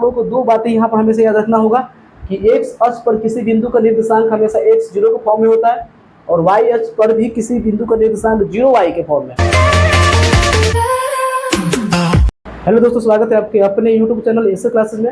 लोगों को दो बातें यहाँ पर हमेशा याद रखना होगा कि एक्स अक्ष पर किसी बिंदु का निर्देशांक हमेशा एक्स जीरो के फॉर्म में होता है और वाई अक्ष पर भी किसी बिंदु का निर्देशांक जीरो वाई के फॉर्म में। हेलो दोस्तों, स्वागत है आपके अपने यूट्यूब चैनल ऐसे क्लासेस में।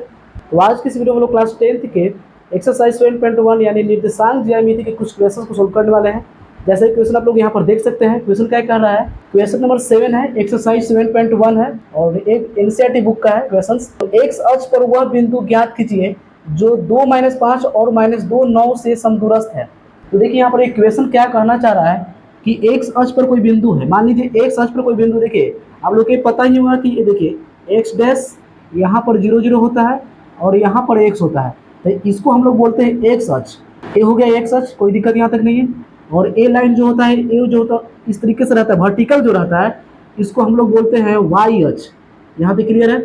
तो आज की इस वीडियो में लोग क्लास 10th के एक्सरसाइज 7.1 यानी निर्देशांक ज्यामिति के कुछ क्वेश्चन को सोल्व करने वाले हैं। जैसे क्वेश्चन आप लोग यहाँ पर देख सकते हैं। क्वेश्चन क्या कर रहा है, क्वेश्चन नंबर 7 है, एक्सरसाइज 7.1 है और एक एनसीईआरटी बुक का है क्वेश्चन। तो एक्स अक्ष पर वह बिंदु ज्ञात कीजिए जो 2-5 और -2 9 से समदूरस्थ है। तो देखिए यहाँ पर एक क्वेश्चन क्या कहना चाह रहा है कि एक्स अक्ष पर कोई बिंदु है। मान लीजिए एक्स अक्ष पर कोई बिंदु, देखिए आप लोग को पता ही होगा कि ये देखिए एक्स डैश यहाँ पर 0 0 होता है और यहाँ पर एक्स होता है, तो इसको हम लोग बोलते हैं एक्स अक्ष। ये हो गया एक्स अक्ष, कोई दिक्कत यहाँ तक नहीं है। और ए लाइन जो होता है, ए जो होता है इस तरीके से रहता है, वर्टिकल जो रहता है, इसको हम लोग बोलते हैं वाई अक्ष। यहाँ पे क्लियर है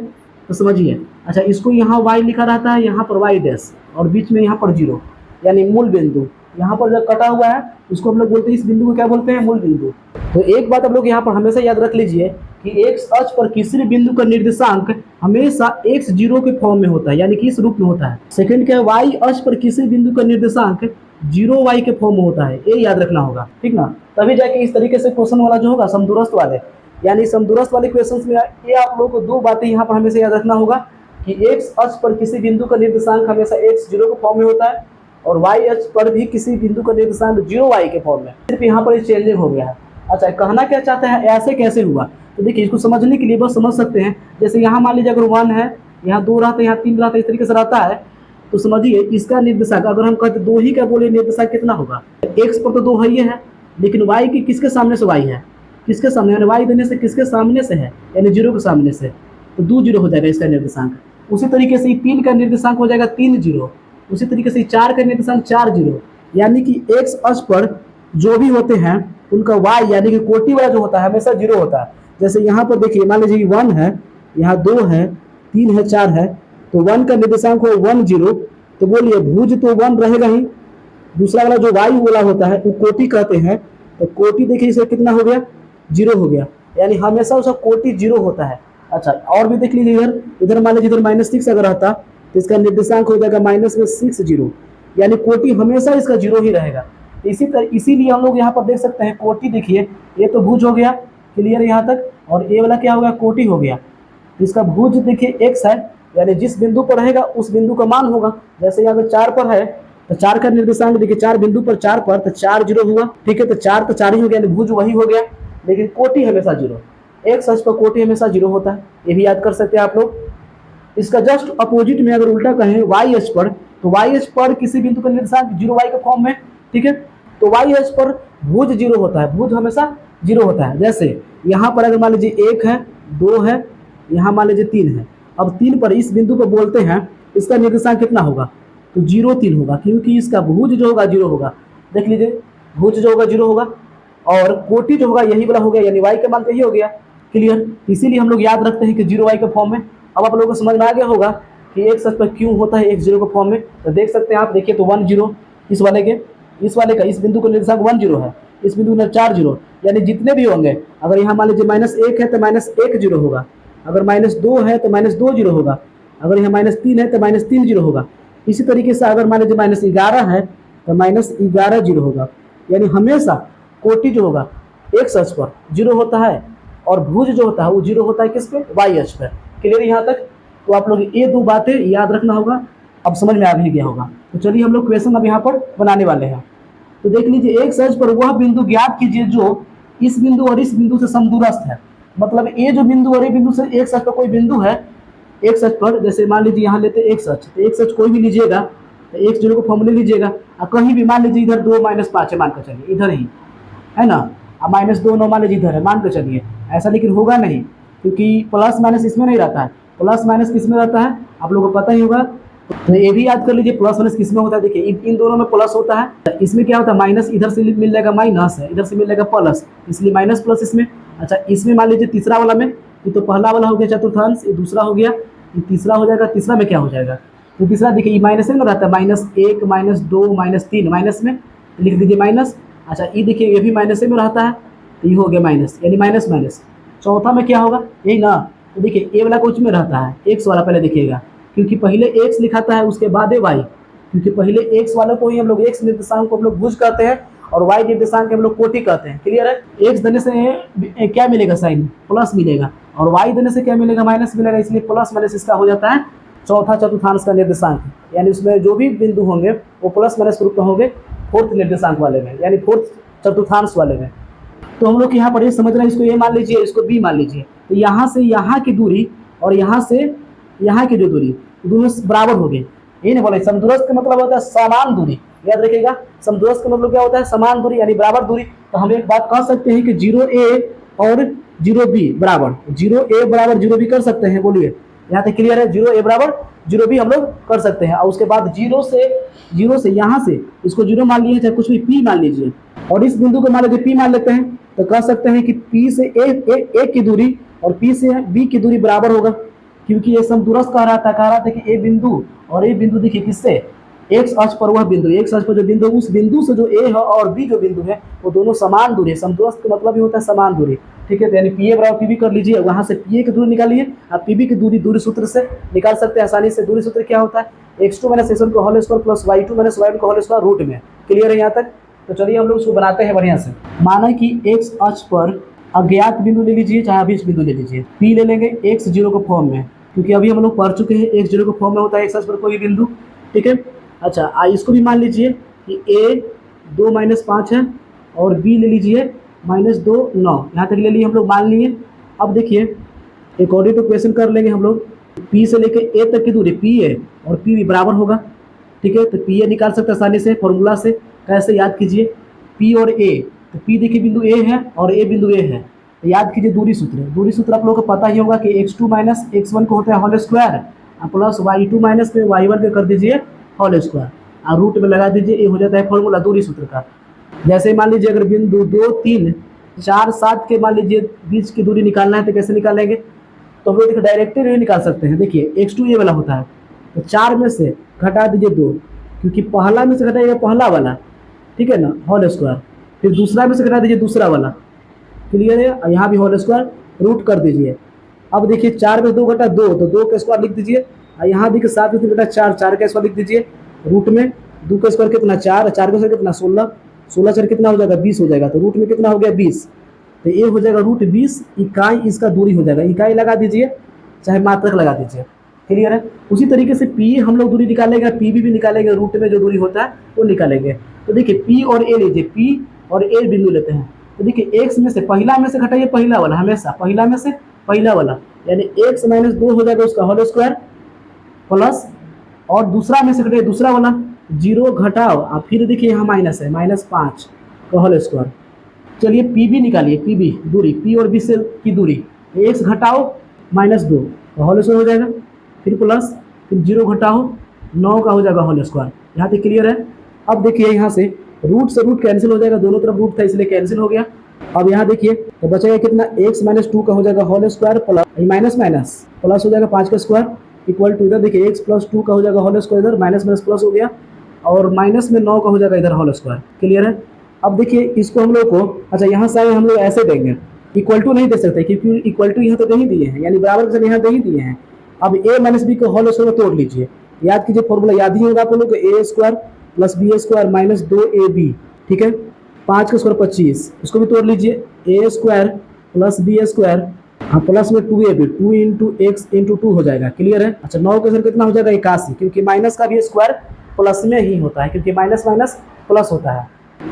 तो समझिए। अच्छा, इसको यहाँ वाई लिखा रहता है, यहाँ पर वाई डैश और बीच में यहाँ पर 0 यानी मूल बिंदु। यहाँ पर जो कटा हुआ है उसको हम लोग बोलते हैं, इस बिंदु को क्या बोलते हैं, मूल बिंदु। तो एक बात आप लोग यहाँ पर हमेशा याद रख लीजिए कि एक्स अक्ष पर किसी भी बिंदु का निर्देशांक हमेशा एक्स जीरो के फॉर्म में होता है, यानी कि इस रूप में होता है। सेकंड क्या है, वाई अक्ष पर किसी बिंदु का निर्देशांक 0 वाई के फॉर्म में होता है, ये याद रखना होगा, ठीक ना। तभी जाके इस तरीके से क्वेश्चन वाला जो होगा समदूरस्थ वाले, यानी समदूरस्थ वाले क्वेश्चंस में ये आप लोगों को दो बातें यहाँ पर हमेशा याद रखना होगा कि एक्स अक्ष पर किसी बिंदु का निर्देशांक हमेशा एक्स जीरो के फॉर्म में होता है और वाई अक्ष पर भी किसी बिंदु का निर्देशांक 0 वाई के फॉर्म में। सिर्फ यहाँ पर चेंजिंग हो गया है। अच्छा, कहना क्या चाहता है, ऐसे कैसे हुआ, तो देखिए इसको समझने के लिए बस समझ सकते हैं। जैसे यहाँ मान लीजिए अगर 1 है, यहाँ 2 रहता है, यहाँ 3 रहता है, इस तरीके से रहता है, तो समझिए इसका निर्देशांक अगर हम कहते 2 ही का बोले निर्देशांक कितना होगा। एक्स पर तो 2 है ही है, लेकिन वाई की किसके सामने से वाई है, किसके सामने, यानी वाई देने से किसके सामने से है, यानी 0 के सामने से, तो 2 0 हो जाएगा इसका निर्देशांक। उसी तरीके से 3 का निर्देशांक हो जाएगा 3 0। उसी तरीके से 4 का निर्देशांक 4 0, यानी कि एक्स अक्ष पर जो भी होते हैं उनका वाई यानी कि कोटि वाला जो होता है हमेशा 0 होता है। जैसे यहाँ पर देखिए, मान लीजिए 1 है, यहाँ 2 है, 3 है, 4 है, तो 1 का निर्देशांक हो 1 0, तो बोलिए भुज तो 1 रहेगा ही। दूसरा वाला जो वाई वाला होता है वो कोटि कहते हैं, तो कोटि देखिए इसका कितना हो गया, 0 हो गया, यानी हमेशा उसका कोटि 0 होता है। अच्छा, और भी देख लीजिए इधर, इधर मान लीजिए इधर -6 अगर रहता तो इसका निर्देशांक हो जाएगा -6 0, यानी कोटि हमेशा इसका 0 ही रहेगा। इसीलिए हम लोग यहाँ पर देख सकते हैं कोटि, देखिए ये तो भुज हो गया, क्लियर यहाँ तक, और ये वाला क्या हो गया, कोटि हो गया। इसका भुज देखिए x है, यानी जिस बिंदु पर रहेगा उस बिंदु का मान होगा। जैसे यहाँ अगर 4 पर है तो 4 का निर्देशांक देखिए 4 बिंदु पर 4 पर, तो 4 0 हुआ, ठीक है, तो 4 तो 4 ही हो गया, यानी भुज वही हो गया, लेकिन कोटि हमेशा 0। एक्स अक्ष पर कोटि हमेशा 0 होता है, ये भी याद कर सकते हैं आप लोग। इसका जस्ट अपोजिट में अगर उल्टा कहें वाई अक्ष पर, तो वाई अक्ष पर किसी बिंदु का निर्देशांक 0 वाई के फॉर्म में, ठीक है, तो वाई अक्ष पर भुज 0 होता है, भुज हमेशा 0 होता है। जैसे यहाँ पर अगर मान लीजिए 1 है, 2 है, यहाँ मान लीजिए 3 है, अब 3 पर इस बिंदु पर बोलते हैं इसका निर्देशांक कितना होगा, तो 0 3 होगा, क्योंकि इसका भुज जो होगा 0 होगा। देख लीजिए भुज जो होगा 0 होगा और कोटि जो होगा यही वाला हो गया, यानी वाई का मान यही हो गया, क्लियर। इसीलिए हम लोग याद रखते हैं कि 0 वाई के फॉर्म में। अब आप लोगों को समझ में आ गया होगा कि एक्स अक्ष पर क्यों होता है एक्स 0 के फॉर्म में। तो देख सकते हैं आप, देखिए तो 1 0 इस वाले का इस बिंदु का निर्देशांक 1 0 है, इस बिंदु में 4 0, यानी जितने भी होंगे, अगर यहाँ मान लीजिए -1 है तो -1 0 होगा, अगर -2 है तो -2 0 होगा, अगर यहाँ -3 है तो -3 0 होगा। इसी तरीके से अगर मान लीजिए -11 है तो -11 0 होगा, यानी हमेशा कोटि जो होगा एक्स अक्ष पर 0 होता है और भुज जो होता है वो 0 होता है किस पे, वाई अक्ष पर। क्लियर यहाँ तक। तो आप लोग ये दो बातें याद रखना होगा, अब समझ में आ भी गया होगा। तो चलिए हम लोग क्वेश्चन अब यहाँ पर बनाने वाले हैं। तो देख लीजिए, एक्स अक्ष पर वह बिंदु ज्ञात कीजिए जो इस बिंदु और इस बिंदु से समदूरस्थ है। मतलब ये जो बिंदु और ये बिंदु से एक्स अक्ष पर कोई बिंदु है, एक्स अक्ष पर, जैसे मान लीजिए यहाँ लेते एक्स अक्ष, तो एक्स अक्ष कोई भी लीजिएगा, तो एक्स 0 को फॉर्मूले लीजिएगा, और कहीं भी मान लीजिए इधर 2 -5 है, मान कर चलिए इधर ही है ना, अब -2 9 मान लीजिए इधर है, मान कर चलिए ऐसा, लेकिन होगा नहीं, क्योंकि प्लस माइनस इसमें नहीं रहता है। प्लस माइनस किस में रहता है आप लोगों को पता ही होगा, तो ये भी याद कर लीजिए प्लस माइनस किस में होता है। देखिए इन दोनों में प्लस होता है, इसमें क्या होता है, माइनस इधर से मिल जाएगा माइनस है, इधर से मिल जाएगा प्लस, इसलिए माइनस प्लस इसमें। अच्छा, इसमें मान लीजिए तीसरा वाला में, ये तो पहला वाला हो गया चतुर्थांश, ये दूसरा हो गया, ये तीसरा हो जाएगा। तीसरा में क्या हो जाएगा, तो तीसरा देखिए ये माइनस में रहता है, -1 -2 -3, माइनस में लिख दीजिए माइनस। अच्छा, ये देखिए ये भी माइनस में रहता है, तो ये हो गया माइनस, यानी माइनस माइनस। चौथा में क्या होगा, यही ना, तो देखिए ए वाला कुछ में रहता है, एक्स वाला पहले देखिएगा, क्योंकि पहले एक्स लिखाता है उसके बाद है वाई, क्योंकि पहले एक्स वालों को ही हम लोग एक्स निर्देशांक को हम लोग भुज कहते हैं और वाई निर्देशांक हम लोग कोटि कहते हैं। क्लियर है? एक्स देने से क्या मिलेगा, साइन प्लस मिलेगा, और वाई देने से क्या मिलेगा, माइनस मिलेगा, इसलिए प्लस माइनस इसका हो जाता है चौथा चतुर्थांश का निर्देशांक, यानी उसमें जो भी बिंदु होंगे वो प्लस माइनस रूप में होंगे फोर्थ निर्देशांक वाले में, यानी फोर्थ चतुर्थांश वाले में। तो हम लोग यहाँ पर ये समझ रहे हैं, इसको ए मान लीजिए, इसको बी मान लीजिए। तो यहाँ से यहाँ की दूरी और यहाँ से यहाँ की जो दूरी दोनों बराबर हो गई। ये नहीं बोले समदूरस्थ का मतलब होता है समान दूरी, याद रखिएगा। समदूरस्थ का मतलब क्या होता है, समान दूरी यानी बराबर दूरी। तो हम एक बात कह सकते हैं कि 0a और 0b बराबर 0a बराबर 0b कर सकते हैं, बोलिए यहाँ तक क्लियर है। 0a बराबर 0b हम लोग कर सकते हैं, और उसके बाद 0 से यहाँ से इसको 0 मान लिए, चाहे कुछ भी p मान लीजिए, और इस बिंदु को मान लीजिए p मान लेते हैं, तो कह सकते हैं कि p से a की दूरी और p से b की दूरी बराबर होगा, क्योंकि ये समदूरस्थ कह रहा था कि a बिंदु और a बिंदु देखिए किससे, एक्स अक्ष पर वह बिंदु, एक्स अक्ष पर जो बिंदु, उस बिंदु से जो a है और b जो बिंदु है वो दोनों समान दूरी है। समदूरस्थ का मतलब ही होता है समान दूरी, ठीक है। तो यानी pa बराबर pb कर लीजिए, वहाँ से pa की दूरी निकालिए, आप pb की दूरी सूत्र से निकाल सकते हैं आसानी से। दूरी सूत्र क्या होता है, x2 - x1 का whole square plus y2 - y1 का होल स्क्वायर रूट में। क्लियर है यहाँ तक? तो चलिए हम लोग इसको बनाते हैं बढ़िया से। माना कि एक्स अक्ष पर अज्ञात बिंदु ले लीजिए, चाहे अभिष्ट बिंदु ले लीजिए, p ले लेंगे x0 के फॉर्म में, क्योंकि अभी हम लोग पढ़ चुके हैं x0 के फॉर्म में होता है एक्स अक्ष पर कोई बिंदु, ठीक है। अच्छा, इसको भी मान लीजिए कि a 2 - 5 है और b ले लीजिए -2 9, यहाँ तक ले लिए हम लोग, मान लिए। अब देखिए अकॉर्डिंग टू क्वेश्चन कर लेंगे हम लोग, p से लेके a तक की दूरी p है और p भी बराबर होगा, ठीक है। तो p a निकाल सकते हैं आसानी से फॉर्मूला से। कैसे, याद कीजिए p और a, तो p देखिए बिंदु a है और a बिंदु a है, तो याद कीजिए दूरी सूत्र आप लोगों को पता ही होगा कि x2 - x1 को होता है whole square plus y2 minus में y1 के कर दीजिए होल स्क्वायर, और रूट में लगा दीजिए, ये हो जाता है फॉर्मूला दूरी सूत्र का। जैसे मान लीजिए अगर बिंदु 2 3 4 7 के मान लीजिए बीच की दूरी निकालना है, तो कैसे निकालेंगे, तो हम लोग डायरेक्टली निकाल सकते हैं। देखिए x2 ये वाला होता है, तो 4 में से घटा दीजिए 2, क्योंकि पहला में से घटाइएगा पहला वाला, ठीक है ना, होल स्क्वायर, फिर दूसरा में से घटा दीजिए दूसरा वाला। क्लियर है? यहाँ भी होल स्क्वायर रूट कर दीजिए। अब देखिए 4 में 2 घटा 2, तो 2 का स्क्वायर लिख दीजिए, और यहाँ देखिए 7 में 3 घटा 4, 4 का स्क्वायर लिख दीजिए रूट में। 2 का स्क्वायर कितना 4, 4 का स्क्वायर कितना 16, 16 4 कितना हो जाएगा 20 हो जाएगा, तो रूट में कितना हो गया 20, तो ये हो जाएगा रूट 20 इकाई इसका दूरी हो जाएगा। इकाई लगा दीजिए चाहे मात्रक लगा दीजिए। क्लियर है? उसी तरीके से p हम लोग दूरी निकालेंगे, pb भी निकालेंगे, रूट में जो दूरी होता है वो निकालेंगे। तो देखिए p और a लीजिए, p और a बिंदु लेते हैं, तो देखिए x में से पहला में से घटाइए पहला वाला, हमेशा पहला में से पहला वाला, यानी x - 2 हो जाएगा उसका होल स्क्वायर प्लस, और दूसरा में से घटाइए दूसरा वाला, 0 घटाओ, और फिर देखिए यहाँ माइनस है -5 का होल स्क्वायर। चलिए pb निकालिए, pb दूरी p और b से की दूरी, x घटाओ -2 का होल स्क्वायर हो जाएगा, फिर प्लस, फिर 0 घटाओ 9 का हो जाएगा होल स्क्वायर। यहाँ तक क्लियर है? अब देखिए यहाँ से रूट से रूट कैंसिल हो जाएगा, दोनों तरफ रूट था इसलिए कैंसिल हो गया। अब यहाँ देखिए तो बचेगा कितना, x - 2 का हो जाएगा whole square plus minus plus हो जाएगा 5 का स्क्वायर इक्वल टू, इधर देखिए x + 2 का हो जाएगा होल स्क्वायर, इधर माइनस प्लस हो गया, और माइनस में 9 का हो जाएगा इधर होल स्क्वायर। क्लियर है? अब देखिए इसको हम लोग को, अच्छा यहाँ से हम लोग ऐसे देंगे, इक्वल टू नहीं दे सकते क्योंकि इक्वल टू यहाँ तो नहीं दिए हैं, यानी बराबर के यहाँ नहीं दिए हैं। अब a - b को होल स्क्वायर तोड़ लीजिए, याद कीजिए फॉर्मूला याद ही होगा आप लोगों को, a² + b² - 2ab, ठीक है। 5 का स्क्वायर 25, इसको भी तोड़ लीजिए, a² + b² हाँ प्लस में 2ab, 2 × x × 2 हो जाएगा। क्लियर है? अच्छा 9 का स्क्वायर कितना हो जाएगा 81, क्योंकि माइनस का भी स्क्वायर प्लस में ही होता है, क्योंकि माइनस प्लस होता है।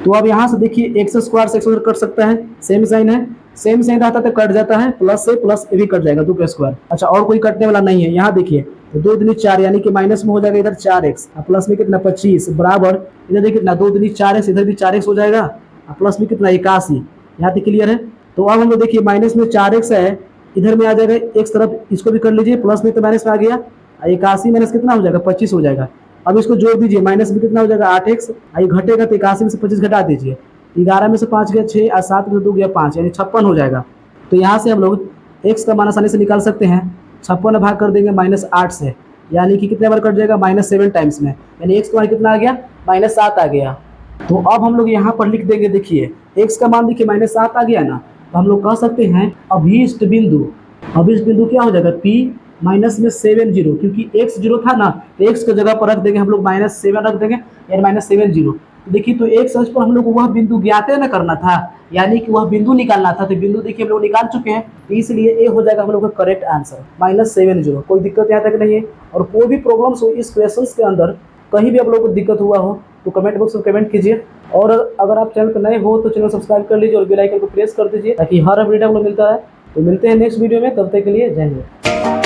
तो अब यहाँ से देखिए x² से x² कट सकता है, सेम साइन है, सेम साइन रहता तो कट जाता है, प्लस से प्लस ये भी कट जाएगा 2 का स्क्वायर। अच्छा और कोई कटने वाला नहीं है, यहाँ देखिए तो 2 दूनी 4 यानी कि माइनस में हो जाएगा इधर 4x, प्लस में कितना 25 बराबर, इधर देखिए कितना 2 दूनी 4x, इधर भी 4x हो जाएगा, प्लस में कितना 81। यहाँ तक क्लियर है? तो अब हम लोग देखिए माइनस में 4x है, इधर में आ जाएगा एक तरफ, इसको भी कर लीजिए, प्लस में तो माइनस में आ गया, 81 माइनस कितना हो जाएगा 25 हो जाएगा। अब इसको जोड़ दीजिए, माइनस में कितना हो जाएगा 8x, ये घटेगा तो 81 में से 25 घटा दीजिए, 11 में से 5 गया 6 और 7 में से 2 गया 5, यानी 56 हो जाएगा। तो यहाँ से हम लोग x का मान आसानी से निकाल सकते हैं, 56 भाग कर देंगे -8 से, यानी कि कितने बार कट जाएगा -7 टाइम्स में, यानी x का मान कितना आ गया -7 आ गया। तो अब हम लोग यहाँ पर लिख देंगे, देखिए x का मान देखिए -7 आ गया ना, तो हम लोग कह सकते हैं अभीष्ट बिंदु क्या हो जाएगा p माइनस में 7 जीरो, क्योंकि x जीरो था ना, तो x की जगह पर रख देंगे हम लोग -7 रख देंगे, यानी -7 जीरो। देखिए तो x अक्ष पर हम लोग को वह बिंदु ज्ञात न करना था, यानी कि वह बिंदु निकालना था, तो बिंदु देखिए हम लोग निकाल चुके हैं, तो इसलिए ए हो जाएगा हम लोग का करेक्ट आंसर -7 जीरो। कोई दिक्कत यहाँ तक नहीं है। और कोई भी प्रॉब्लम्स हो इस क्वेश्चन के अंदर, कहीं भी आप लोगों को दिक्कत हुआ हो तो कमेंट बॉक्स में कमेंट कीजिए। और अगर आप चैनल पर नए हो तो चैनल सब्सक्राइब कर लीजिए और बेल आइकन को प्रेस कर दीजिए, ताकि हर अपडेट आप लोग मिलता है। तो मिलते हैं नेक्स्ट वीडियो में, तब तक के लिए जय हिंद।